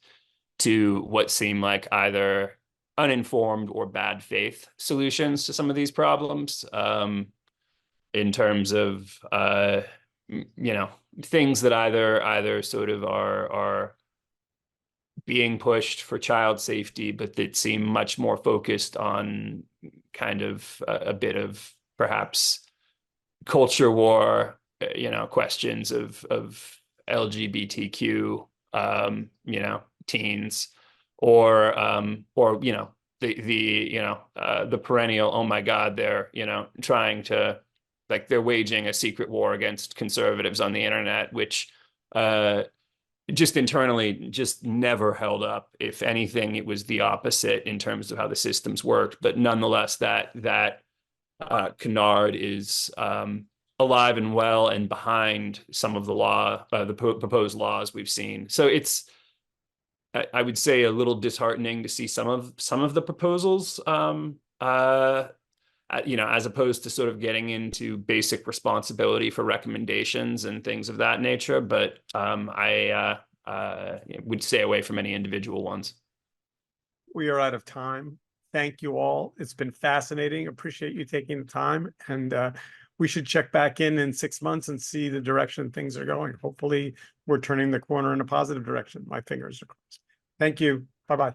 to what seem like either uninformed or bad faith solutions to some of these problems, in terms of things that either sort of are being pushed for child safety, but that seem much more focused on kind of a bit of perhaps culture war, questions of LGBTQ, teens, or the perennial, oh my God, they're trying to, like, they're waging a secret war against conservatives on the internet, which just internally just never held up. If anything, it was the opposite in terms of how the systems worked. But nonetheless, that canard is alive and well and behind some of the proposed laws we've seen. So it's, I would say, a little disheartening to see some of the proposals, as opposed to sort of getting into basic responsibility for recommendations and things of that nature. But I would stay away from any individual ones. We are out of time. Thank you all. It's been fascinating. Appreciate you taking the time. And we should check back in 6 months and see the direction things are going. Hopefully, we're turning the corner in a positive direction. My fingers are crossed. Thank you. Bye-bye.